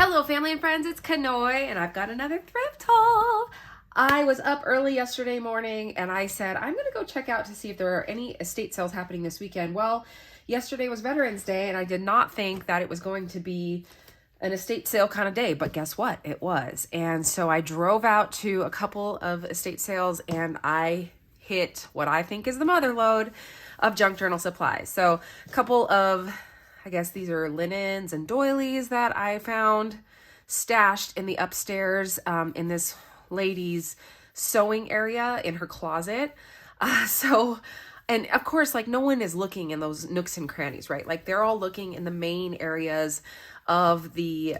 Hello family and friends, it's Kanoy and I've got another thrift haul. I was up early yesterday morning and I said I'm going to go check out to see if there are any estate sales happening this weekend. Well, yesterday was Veterans Day and I did not think that it was going to be an estate sale kind of day, but guess what? It was. And so I drove out to a couple of estate sales and I hit what I think is the mother lode of junk journal supplies. So a couple of, I guess these are linens and doilies that I found stashed in the upstairs in this lady's sewing area in her closet. And of course, like no one is looking in those nooks and crannies, right? Like they're all looking in the main areas of the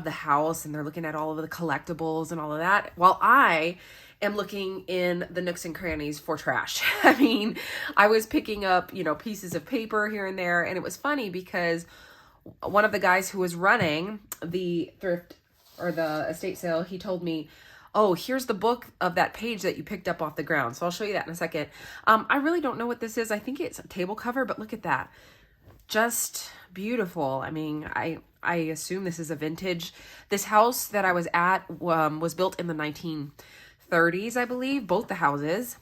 house, and they're looking at all of the collectibles and all of that, while I am looking in the nooks and crannies for trash. I mean, I was picking up, pieces of paper here and there, and it was funny because one of the guys who was running the thrift or the estate sale, he told me, oh, here's the book of that page that you picked up off the ground. So I'll show you that in a second. I really don't know what this is. I think it's a table cover, but look at that. Just beautiful. I mean, I assume this is a vintage. This house that I was at was built in the 1930s, I believe, both the houses,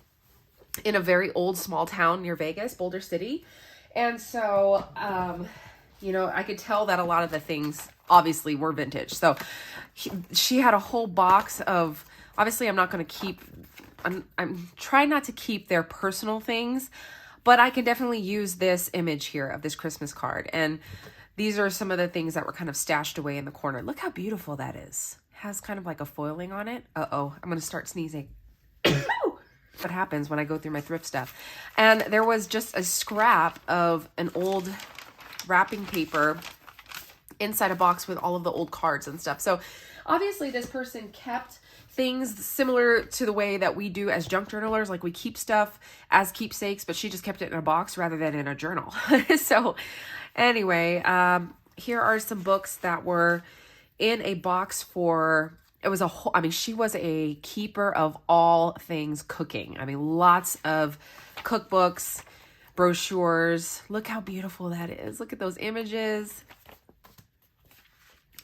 in a very old small town near Vegas, Boulder City. And so, I could tell that a lot of the things obviously were vintage. So she had a whole box of, obviously I'm not going to keep, I'm trying not to keep their personal things, but I can definitely use this image here of this Christmas card. And these are some of the things that were kind of stashed away in the corner. Look how beautiful that is. It has kind of like a foiling on it. Uh-oh, I'm going to start sneezing. What happens when I go through my thrift stuff. And there was just a scrap of an old wrapping paper inside a box with all of the old cards and stuff. So obviously this person kept things similar to the way that we do as junk journalers. Like we keep stuff as keepsakes, but she just kept it in a box rather than in a journal. So anyway, here are some books that were in a box for, it was a whole, I mean, she was a keeper of all things cooking. I mean, lots of cookbooks, brochures. Look how beautiful that is. Look at those images.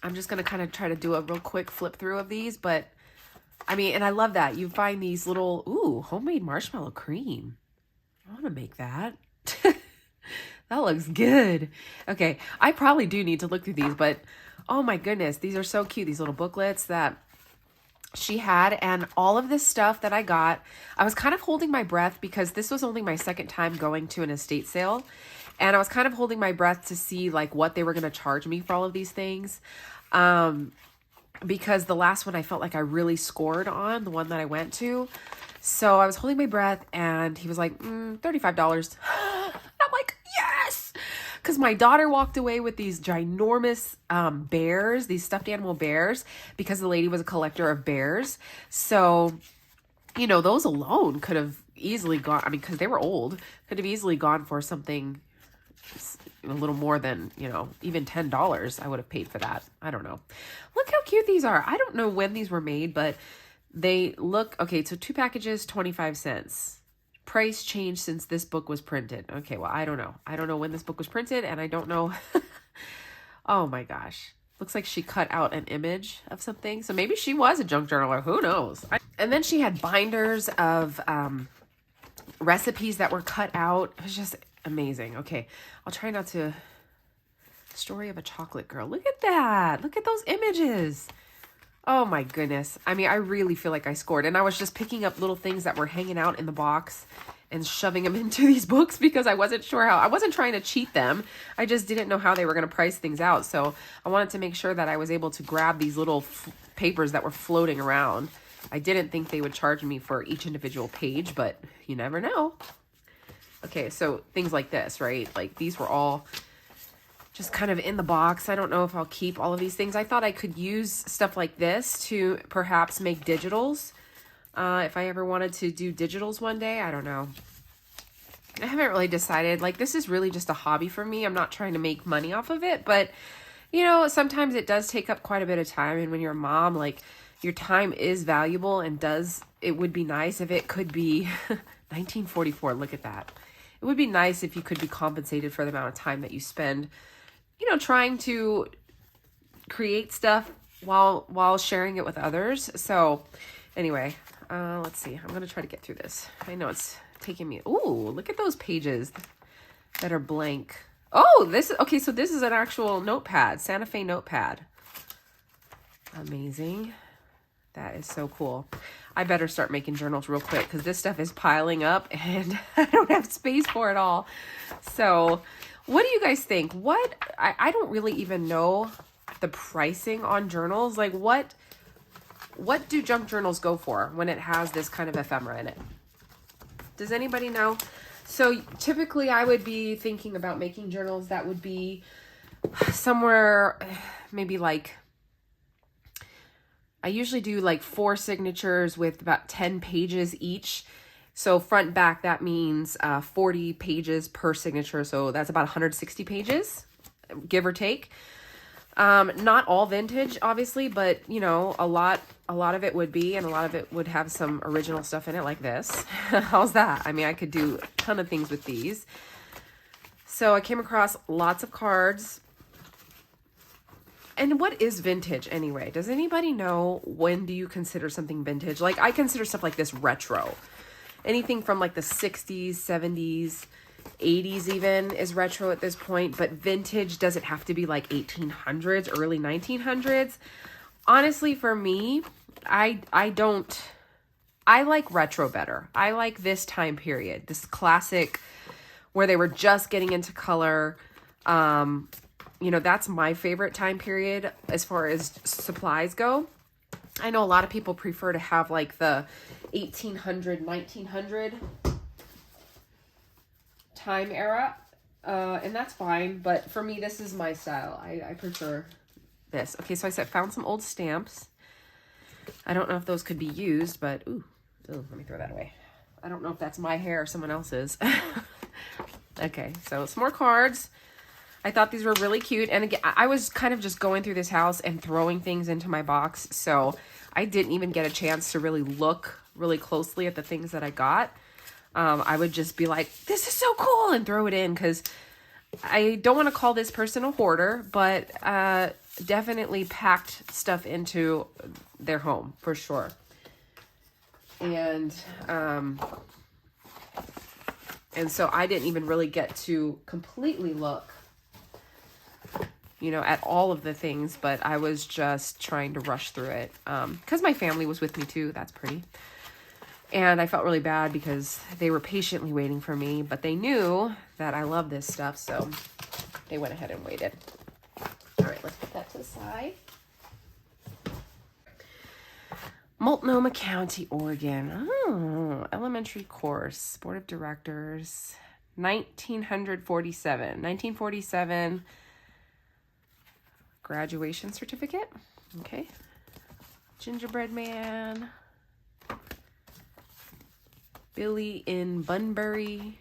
I'm just going to kind of try to do a real quick flip through of these, but I mean, and I love that. You find these little, homemade marshmallow cream. I want to make that. That looks good. Okay, I probably do need to look through these, but oh my goodness, these are so cute. These little booklets that she had, and all of this stuff that I got, I was kind of holding my breath because this was only my second time going to an estate sale. And I was kind of holding my breath to see like what they were going to charge me for all of these things. Because the last one I felt like I really scored on, the one that I went to. So I was holding my breath and he was like, $35. I'm like, yes! Because my daughter walked away with these ginormous bears, these stuffed animal bears, because the lady was a collector of bears. So, those alone could have easily gone, I mean, because they were old, could have easily gone for something a little more than, even $10 I would have paid for that. I don't know. Look how cute these are. I don't know when these were made, but they look, okay, so 2 packages, 25 cents. Price changed since this book was printed. Okay, well, I don't know. I don't know when this book was printed, and I don't know. Oh my gosh. Looks like she cut out an image of something. So maybe she was a junk journaler. Who knows? And then she had binders of recipes that were cut out. It was just amazing. Okay, I'll try not to. Story of a Chocolate Girl. Look at that. Look at those images. Oh my goodness. I mean, I really feel like I scored. And I was just picking up little things that were hanging out in the box and shoving them into these books because I wasn't sure how. I wasn't trying to cheat them. I just didn't know how they were going to price things out. So I wanted to make sure that I was able to grab these little papers that were floating around. I didn't think they would charge me for each individual page, but you never know. Okay, so things like this, right? Like these were all just kind of in the box. I don't know if I'll keep all of these things. I thought I could use stuff like this to perhaps make digitals. If I ever wanted to do digitals one day, I don't know. I haven't really decided. Like, this is really just a hobby for me. I'm not trying to make money off of it, but sometimes it does take up quite a bit of time. And when you're a mom, like your time is valuable and it would be nice if it could be 1944. Look at that. It would be nice if you could be compensated for the amount of time that you spend, trying to create stuff while sharing it with others. So anyway, let's see. I'm going to try to get through this. I know it's taking me. Ooh, look at those pages that are blank. Oh, okay. So this is an actual notepad, Santa Fe notepad. Amazing. That is so cool. I better start making journals real quick because this stuff is piling up and I don't have space for it all. So what do you guys think? I don't really even know the pricing on journals. Like what do junk journals go for when it has this kind of ephemera in it? Does anybody know? So typically I would be thinking about making journals that would be somewhere maybe like, I usually do like 4 signatures with about 10 pages each. So front back, that means 40 pages per signature. So that's about 160 pages, give or take. Not all vintage, obviously, but you know, a lot of it would be, and a lot of it would have some original stuff in it like this. How's that? I mean, I could do a ton of things with these. So I came across lots of cards. And what is vintage anyway? Does anybody know, when do you consider something vintage? Like I consider stuff like this retro. Anything from like the 60s, 70s, 80s even is retro at this point. But vintage, does it have to be like 1800s, early 1900s? Honestly, for me, I like retro better. I like this time period, this classic where they were just getting into color. You know, that's my favorite time period as far as supplies go. I know a lot of people prefer to have like the 1800, 1900 time era, and that's fine. But for me, this is my style. I prefer this. Okay, so I found some old stamps. I don't know if those could be used, but ooh, let me throw that away. I don't know if that's my hair or someone else's. Okay, so some more cards. I thought these were really cute. And again, I was kind of just going through this house and throwing things into my box. So I didn't even get a chance to really look really closely at the things that I got. I would just be like, this is so cool, and throw it in, because I don't want to call this person a hoarder, but definitely packed stuff into their home for sure. And so I didn't even really get to completely look, you know, at all of the things, but I was just trying to rush through it because my family was with me too. That's pretty. And I felt really bad because they were patiently waiting for me, but they knew that I love this stuff, so they went ahead and waited. All right, let's put that to the side. Multnomah County, Oregon. Oh, elementary course, board of directors, 1947. Graduation certificate. Okay. Gingerbread Man. Billy in Bunbury.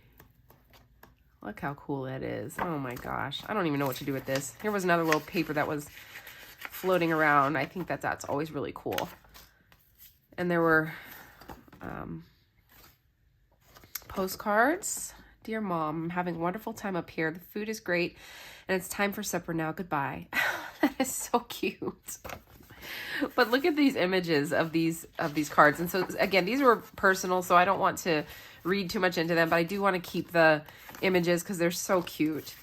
Look how cool that is. Oh my gosh. I don't even know what to do with this. Here was another little paper that was floating around. I think that's always really cool. And there were postcards. Dear Mom, I'm having a wonderful time up here. The food is great, and it's time for supper now. Goodbye. That is so cute. But look at these images of these cards. And so again, these were personal, so I don't want to read too much into them, but I do want to keep the images because they're so cute.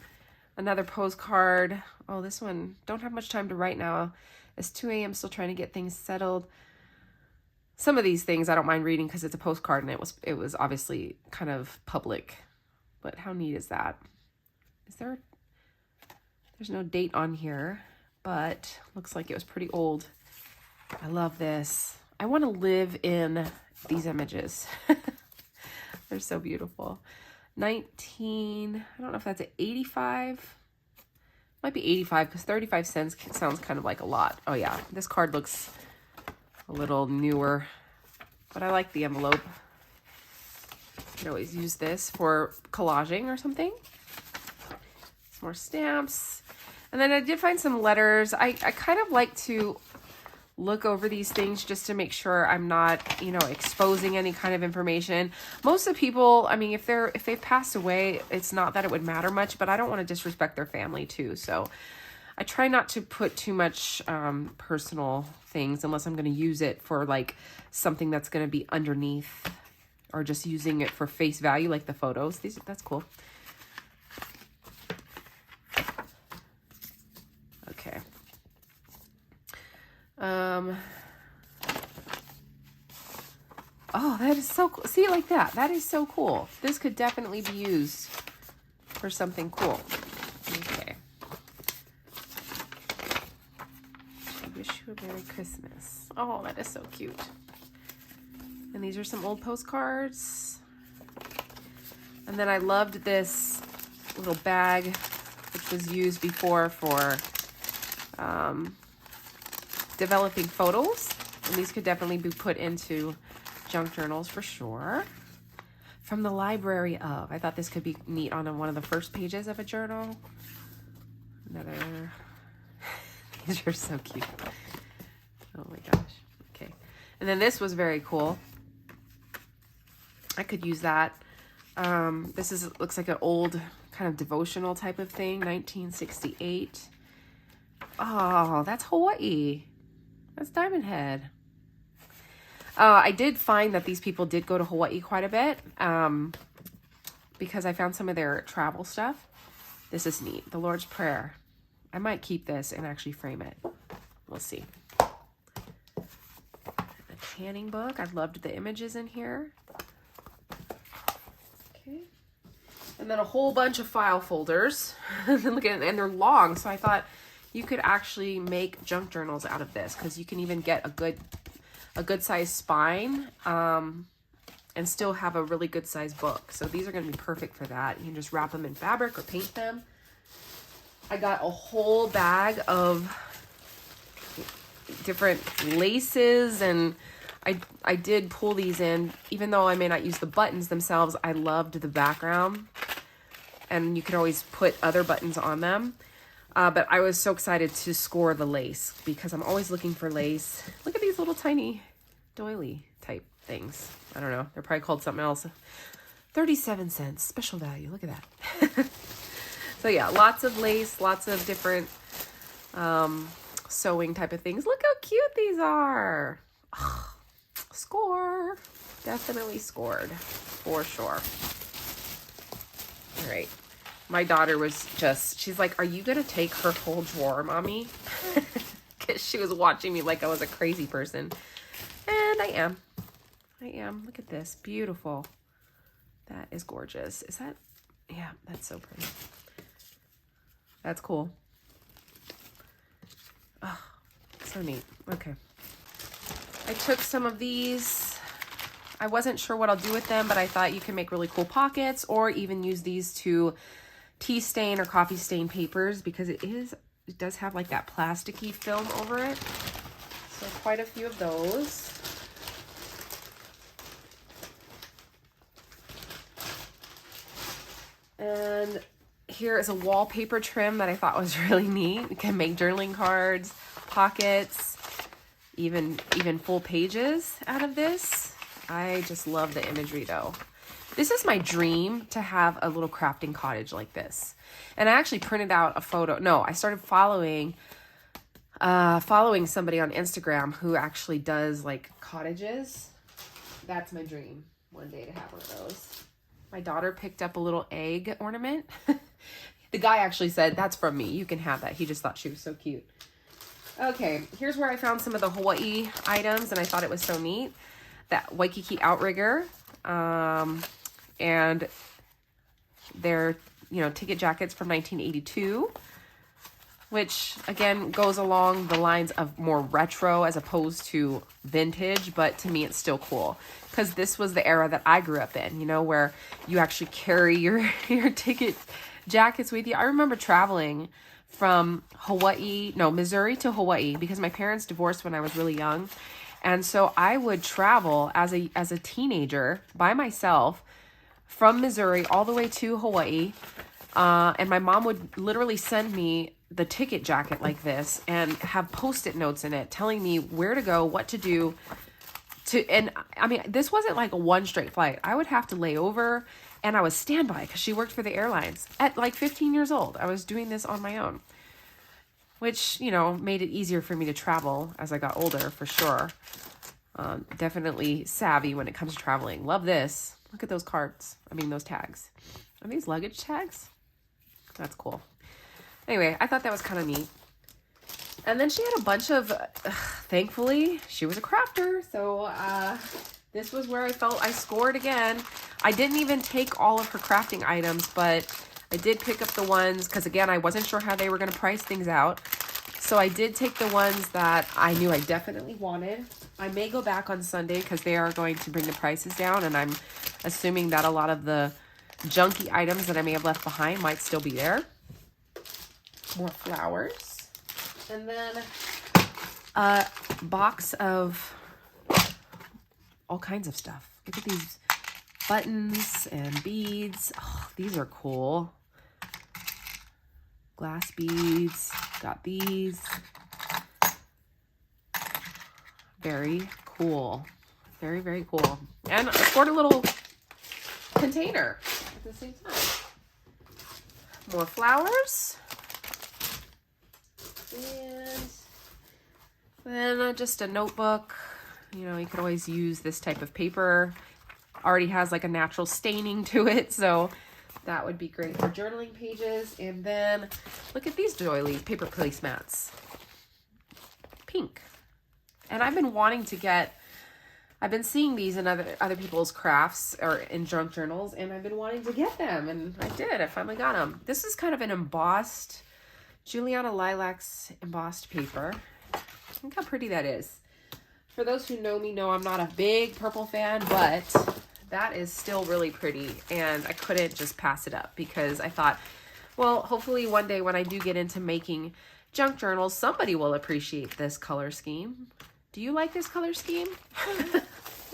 Another postcard. Oh, this one, don't have much time to write now. It's 2 a.m. still trying to get things settled. Some of these things I don't mind reading because it's a postcard and it was obviously kind of public. But how neat is that? There's no date on here, but looks like it was pretty old. I love this. I want to live in these images. They're so beautiful. I don't know if that's an 85. Might be 85 because 35 cents sounds kind of like a lot. Oh yeah, this card looks a little newer, but I like the envelope. You could always use this for collaging or something. Some more stamps. And then I did find some letters. I kind of like to look over these things just to make sure I'm not, you know, exposing any kind of information. Most of the people, I mean, if they've passed away, it's not that it would matter much, but I don't want to disrespect their family too. So I try not to put too much personal things unless I'm going to use it for like something that's going to be underneath, or just using it for face value, like the photos. That's cool. Okay. Oh, that is so cool. See, like that. That is so cool. This could definitely be used for something cool. Okay. I wish you a Merry Christmas. Oh, that is so cute. And these are some old postcards. And then I loved this little bag, which was used before for developing photos. And these could definitely be put into junk journals for sure. From the library of. I thought this could be neat on one of the first pages of a journal. Another. These are so cute. Oh my gosh. Okay. And then this was very cool. I could use that. Looks like an old kind of devotional type of thing. 1968. Oh, that's Hawaii. That's Diamond Head. I did find that these people did go to Hawaii quite a bit because I found some of their travel stuff. This is neat. The Lord's Prayer. I might keep this and actually frame it. We'll see. The Channing book. I loved the images in here. Okay. And then a whole bunch of file folders. Look at it, and they're long, so I thought you could actually make junk journals out of this because you can even get a good size spine and still have a really good size book. So these are going to be perfect for that. You can just wrap them in fabric or paint them. I got a whole bag of different laces, and I did pull these in. Even though I may not use the buttons themselves, I loved the background, and you could always put other buttons on them. But I was so excited to score the lace because I'm always looking for lace. Look at these little tiny doily type things. I don't know. They're probably called something else. 37 cents. Special value. Look at that. So yeah, lots of lace, lots of different sewing type of things. Look how cute these are. Ugh. Score. Definitely scored. For sure. All right. My daughter was she's like, are you going to take her whole drawer, Mommy? Because she was watching me like I was a crazy person. And I am. Look at this. Beautiful. That is gorgeous. Is that? Yeah, that's so pretty. That's cool. Oh, so neat. Okay. I took some of these. I wasn't sure what I'll do with them, but I thought you can make really cool pockets or even use these to tea stain or coffee stain papers because it does have like that plasticky film over it. So quite a few of those. And here is a wallpaper trim that I thought was really neat. You can make journaling cards, pockets, even full pages out of this. I just love the imagery though. This is my dream, to have a little crafting cottage like this. And I actually printed out a photo. No, I started following somebody on Instagram who actually does like cottages. That's my dream, one day to have one of those. My daughter picked up a little egg ornament. The guy actually said, that's from me. You can have that. He just thought she was so cute. Okay, here's where I found some of the Hawaii items, and I thought it was so neat. That Waikiki outrigger. And their, ticket jackets from 1982, which again goes along the lines of more retro as opposed to vintage, but to me it's still cool because this was the era that I grew up in, where you actually carry your ticket jackets with you. I remember traveling from Missouri to Hawaii because my parents divorced when I was really young. And so I would travel as a teenager by myself from Missouri all the way to Hawaii. And my mom would literally send me the ticket jacket like this and have Post-it notes in it telling me where to go, what to do. And I mean, this wasn't like a one straight flight. I would have to lay over, and I was standby because she worked for the airlines. At like 15 years old, I was doing this on my own. which, you know, made it easier for me to travel as I got older, for sure. Definitely savvy when it comes to traveling. Love this. Look at those cards. I mean, those tags. Are these luggage tags? That's cool. Anyway, I thought that was kind of neat. And then she had a bunch of, thankfully, she was a crafter. So this was where I felt I scored again. I didn't even take all of her crafting items, but I did pick up the ones, because again, I wasn't sure how they were going to price things out. So I did take the ones that I knew I definitely wanted. I may go back on Sunday because they are going to bring the prices down, and I'm assuming that a lot of the junky items that I may have left behind might still be there. More flowers. And then a box of all kinds of stuff. Look at these buttons and beads. Oh, these are cool. Glass beads. Got these. Very cool. Very, very cool. And I scored a little container at the same time. More flowers. And then just a notebook. You know, you could always use this type of paper. Already has like a natural staining to it, so that would be great for journaling pages. And then look at these doily paper placemats. Pink. And I've been wanting to get, I've been seeing these in other people's crafts or in junk journals, and I've been wanting to get them, and I did. I finally got them. This is kind of an embossed, Juliana Lilacs embossed paper. Look how pretty that is. For those who know me know I'm not a big purple fan, but that is still really pretty, and I couldn't just pass it up because I thought, well, hopefully one day when I do get into making junk journals, somebody will appreciate this color scheme. Do you like this color scheme?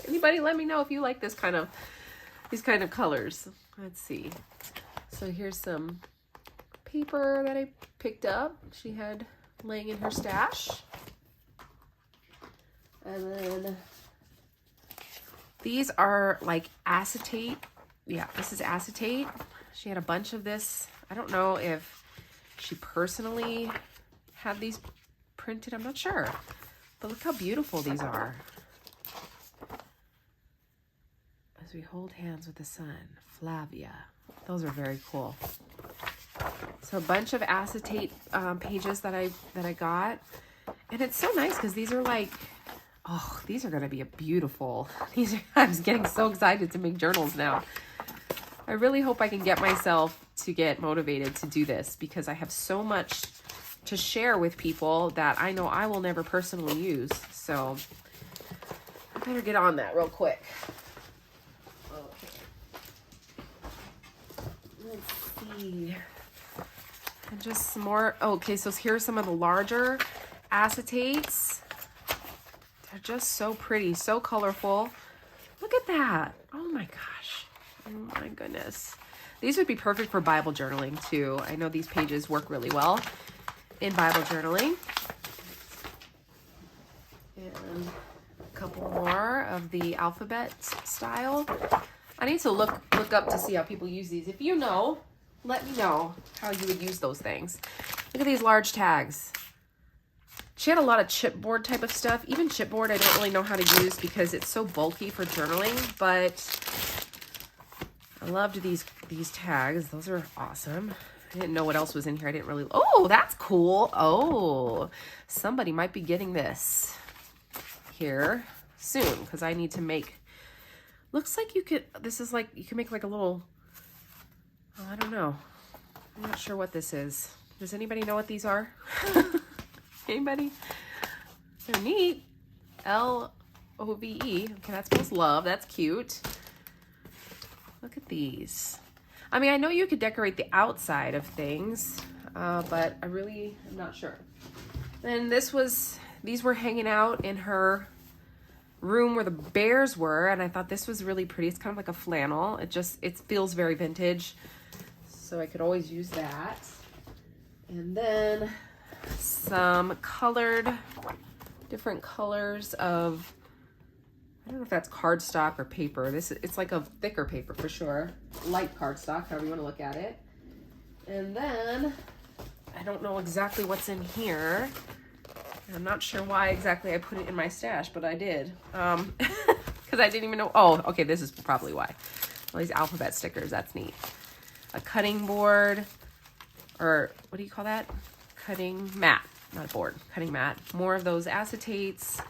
Anybody let me know if you like these kind of colors. Let's see. So here's some paper that I picked up. She had laying in her stash. And then these are like acetate. Yeah, this is acetate. She had a bunch of this. I don't know if she personally had these printed. I'm not sure. But look how beautiful these are. As we hold hands with the sun, Flavia. Those are very cool. So a bunch of acetate pages that I got. And it's so nice because these are like, oh, these are going to be a beautiful. I'm just getting so excited to make journals now. I really hope I can get myself to get motivated to do this because I have so much to share with people that I know I will never personally use. So I better get on that real quick. Okay. Let's see. And just some more. Okay, so here's some of the larger acetates. They're just so pretty, so colorful. Look at that. Oh my gosh. Oh my goodness. These would be perfect for Bible journaling too. I know these pages work really well in Bible journaling. And a couple more of the alphabet style. I need to look up to see how people use these. If you know, let me know how you would use those things. Look at these large tags. She had a lot of chipboard type of stuff. Even chipboard I don't really know how to use because it's so bulky for journaling, but I loved these tags. Those are awesome. I didn't know what else was in here. I didn't really... Oh, that's cool. Oh, somebody might be getting this here soon because I need to make... Looks like you could... This is like... You can make like a little... Oh, I don't know. I'm not sure what this is. Does anybody know what these are? Anybody? They're neat. L-O-V-E. Okay, that spells love. That's cute. Look at these. I mean, I know you could decorate the outside of things, but I really am not sure. Then these were hanging out in her room where the bears were, and I thought this was really pretty. It's kind of like a flannel. It feels very vintage, so I could always use that. And then some different colors of, I don't know if that's cardstock or paper. It's like a thicker paper for sure. Light cardstock, however you want to look at it. And then I don't know exactly what's in here. I'm not sure why exactly I put it in my stash, but I did. Because I didn't even know. Oh, okay, this is probably why. All these alphabet stickers, that's neat. A cutting board, or what do you call that? Cutting mat, not a board, cutting mat. More of those acetates.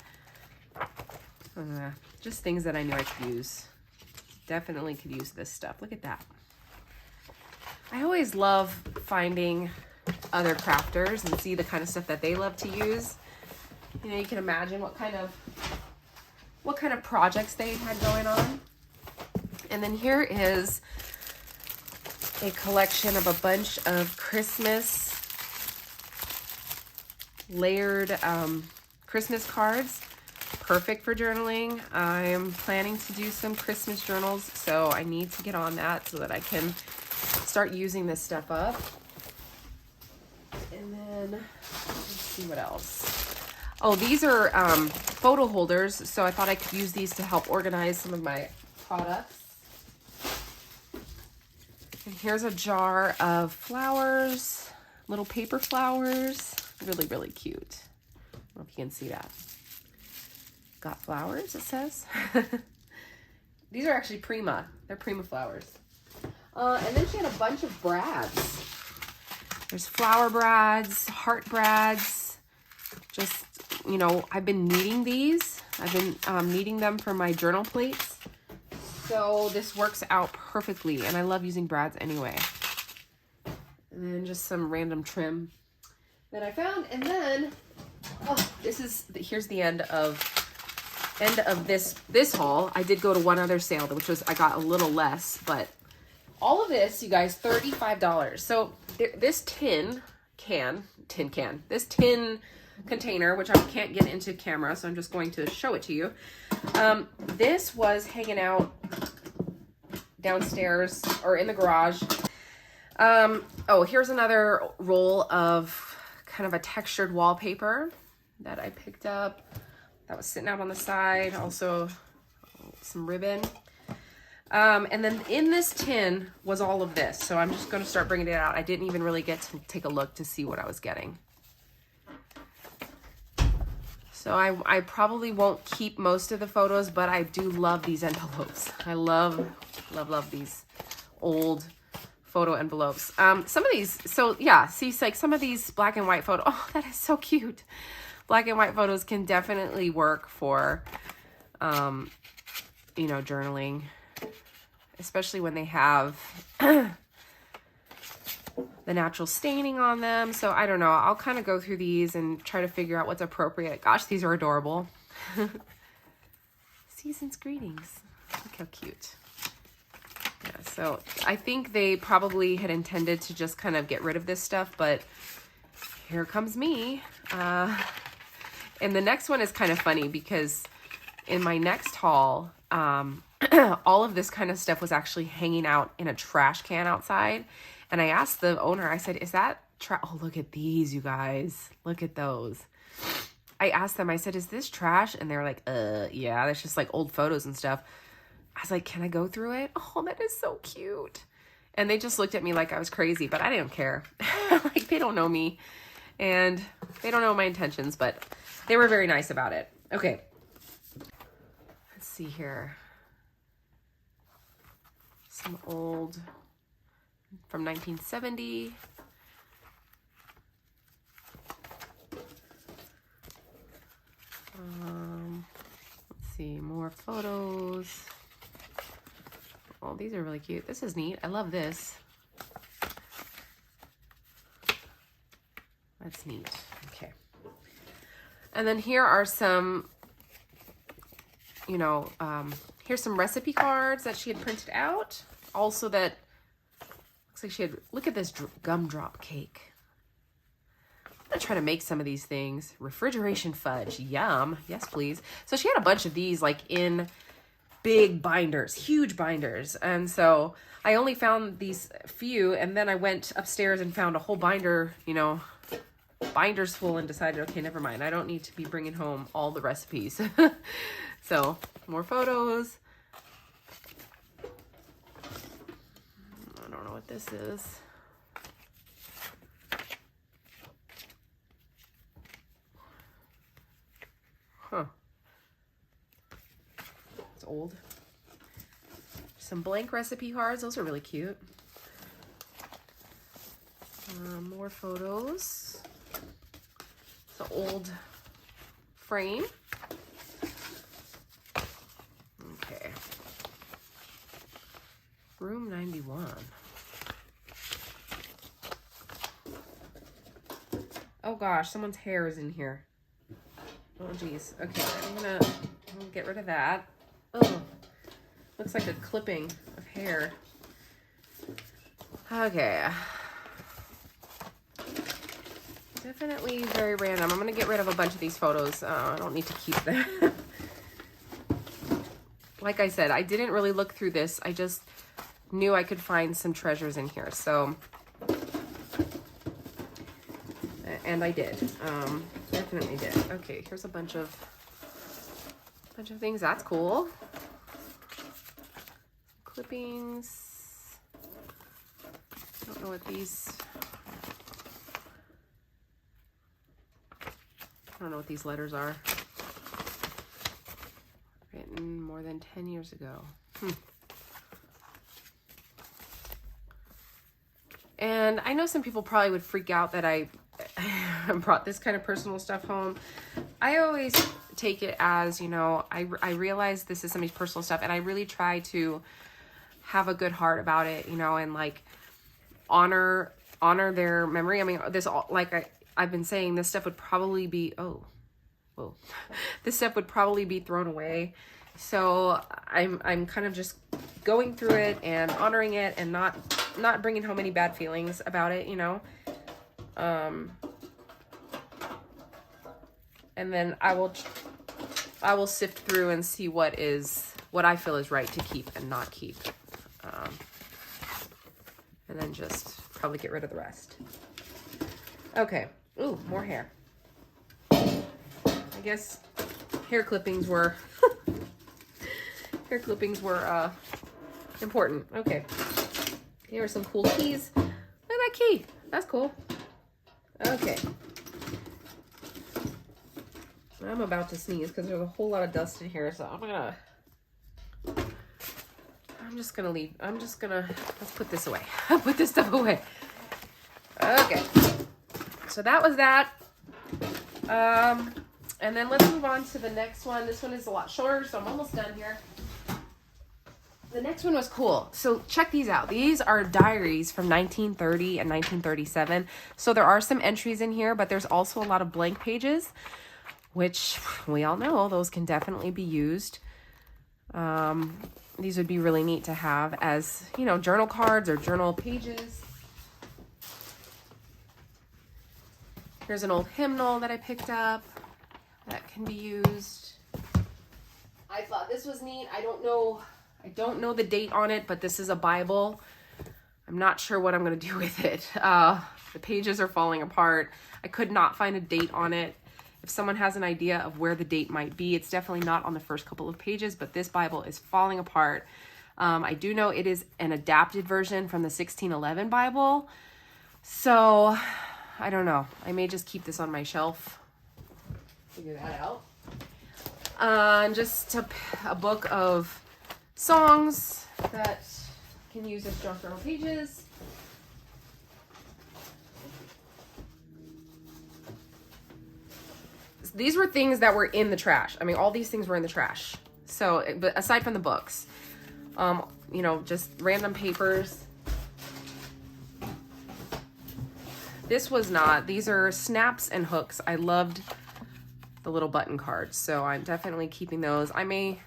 Just things that I knew I could use. Definitely could use this stuff. Look at that. I always love finding other crafters and see the kind of stuff that they love to use. You know, you can imagine what kind of projects they had going on. And then here is a collection of a bunch of Christmas layered Christmas cards. Perfect for journaling. I'm planning to do some Christmas journals, so I need to get on that so that I can start using this stuff up. And then let's see what else. Oh, these are photo holders, so I thought I could use these to help organize some of my products. And here's a jar of flowers, little paper flowers. Really, really cute. I don't know if you can see that. Got flowers, it says. These are actually Prima. They're Prima flowers. And then she had a bunch of brads. There's flower brads, heart brads. Just, you know, I've been needing these. I've been needing them for my journal plates. So this works out perfectly. And I love using brads anyway. And then just some random trim that I found. And then, oh, here's the end of this haul. I did go to one other sale, which was, I got a little less, but all of this, you guys, $35. So this tin container, which I can't get into camera, so I'm just going to show it to you. This was hanging out downstairs or in the garage. Oh, here's another roll of kind of a textured wallpaper that I picked up. That was sitting out on the side. Also some ribbon. And then in this tin was all of this. So I'm just going to start bringing it out. I didn't even really get to take a look to see what I was getting. So I probably won't keep most of the photos, but I do love these envelopes. I love these old photo envelopes. Some of these, so yeah, see, like some of these black and white photos. Oh, that is so cute. Black and white photos can definitely work for, you know, journaling, especially when they have the natural staining on them. So I don't know. I'll kind of go through these and try to figure out what's appropriate. Gosh, these are adorable. Season's greetings. Look how cute. Yeah, so I think they probably had intended to just kind of get rid of this stuff, but here comes me. And the next one is kind of funny because in my next haul, all of this kind of stuff was actually hanging out in a trash can outside. And I asked the owner, I said, is that oh, look at these, you guys. Look at those. I asked them, I said, is this trash? And they're like, yeah, that's just like old photos and stuff. I was like, can I go through it? Oh, that is so cute. And they just looked at me like I was crazy, but I didn't care. Like, they don't know me and they don't know my intentions, but they were very nice about it. Okay. Let's see here. Some old from 1970. Let's see, more photos. Oh, these are really cute. This is neat. I love this. That's neat. Okay. And then here are some, you know, here's some recipe cards that she had printed out. Also that looks like she had, look at this gumdrop cake. I'm gonna try to make some of these things. Refrigeration fudge, yum. Yes, please. So she had a bunch of these like in big binders, huge binders. And so I only found these few, and then I went upstairs and found a whole binder, you know, binders full, and decided, okay, never mind. I don't need to be bringing home all the recipes. So more photos. I don't know what this is. Huh. It's old. Some blank recipe cards. Those are really cute. More photos. It's an old frame. Okay. Room 91. Oh gosh, someone's hair is in here. Oh geez. Okay, I'm gonna get rid of that. Oh, looks like a clipping of hair. Okay. Definitely very random. I'm gonna get rid of a bunch of these photos. I don't need to keep them. Like I said, I didn't really look through this. I just knew I could find some treasures in here. So, and I did. Definitely did. Okay, here's a bunch of things. That's cool. Clippings. I don't know what these. I don't know what these letters are. Written more than 10 years ago. And I know some people probably would freak out that I brought this kind of personal stuff home. I always take it as, you know, I realize this is somebody's personal stuff, and I really try to have a good heart about it, you know, and like honor their memory. I mean, this, like I've been saying, this stuff would probably be, this stuff would probably be thrown away. So I'm kind of just going through it and honoring it and not bringing home any bad feelings about it, you know. And then I will sift through and see what I feel is right to keep and not keep. And then just probably get rid of the rest. Okay. Ooh, more hair. I guess hair clippings were important. Okay. Here are some cool keys. Look at that key. That's cool. Okay. I'm about to sneeze because there's a whole lot of dust in here, so let's put this away. Put this stuff away. Okay. So that was that. And then let's move on to the next one. This one is a lot shorter, so I'm almost done here. The next one was cool. So check these out. These are diaries from 1930 and 1937. So there are some entries in here, but there's also a lot of blank pages, which we all know those can definitely be used. These would be really neat to have as, you know, journal cards or journal pages. Here's an old hymnal that I picked up that can be used. I thought this was neat. I don't know the date on it, but this is a Bible. I'm not sure what I'm going to do with it. The pages are falling apart. I could not find a date on it. If someone has an idea of where the date might be, it's definitely not on the first couple of pages, but this Bible is falling apart. I do know it is an adapted version from the 1611 Bible. So I don't know. I may just keep this on my shelf. Figure that out. Just a book of songs that can use as journal pages. These were things that were in the trash. I mean, all these things were in the trash. So, but aside from the books, you know, just random papers. This was not. These are snaps and hooks. I loved the little button cards, so I'm definitely keeping those. I may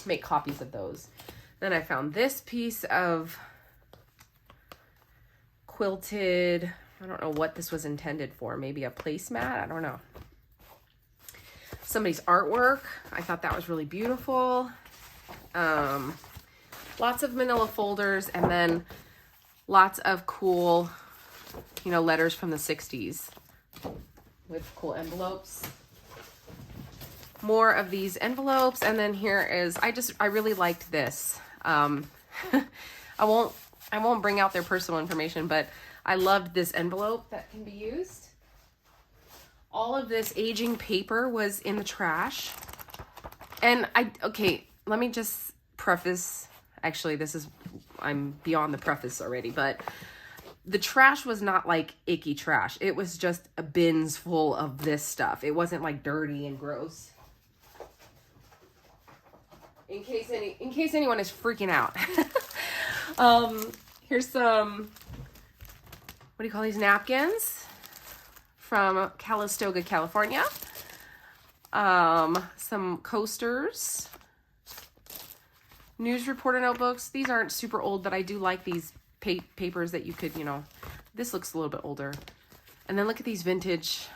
make copies of those. Then I found this piece of quilted, I don't know what this was intended for. Maybe a placemat? I don't know. Somebody's artwork. I thought that was really beautiful. Lots of manila folders, and then lots of cool, you know, letters from the 60s with cool envelopes. More of these envelopes, and then here is, I really liked this. I won't bring out their personal information, but I loved this envelope that can be used. all of this aging paper was in the trash. And okay, let me just preface, actually I'm beyond the preface already, but the trash was not like icky trash. It was just a bins full of this stuff. It wasn't like dirty and gross. In case anyone is freaking out. Here's some, what do you call these, napkins from Calistoga, California. Some coasters, news reporter notebooks. These aren't super old, but I do like these papers that you could, this looks a little bit older. And then look at these vintage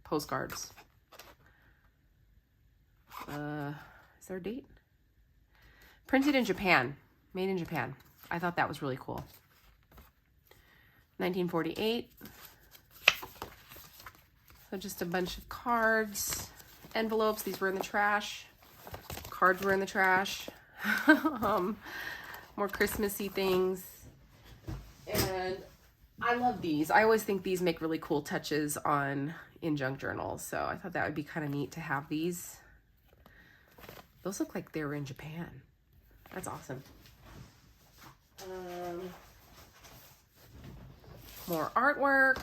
postcards. Is there a date? Printed in Japan, made in Japan. I thought that was really cool. 1948. So just a bunch of cards, envelopes. These were in the trash. Cards were in the trash. More Christmassy things. And I love these. I always think these make really cool touches in junk journals. So I thought that would be kind of neat to have these. Those look like they were in Japan. That's awesome. More artwork.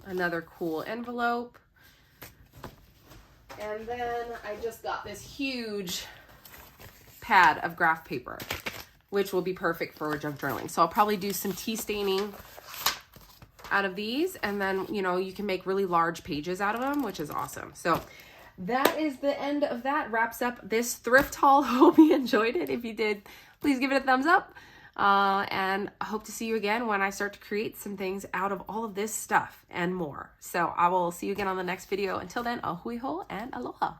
Another cool envelope. And then I just got this huge pad of graph paper, which will be perfect for junk journaling. So I'll probably do some tea staining out of these, and then, you can make really large pages out of them, which is awesome. So that is the end of that. Wraps up this thrift haul. Hope you enjoyed it. If you did, please give it a thumbs up. And I hope to see you again when I start to create some things out of all of this stuff and more. So I will see you again on the next video. Until then, a hui hou and aloha.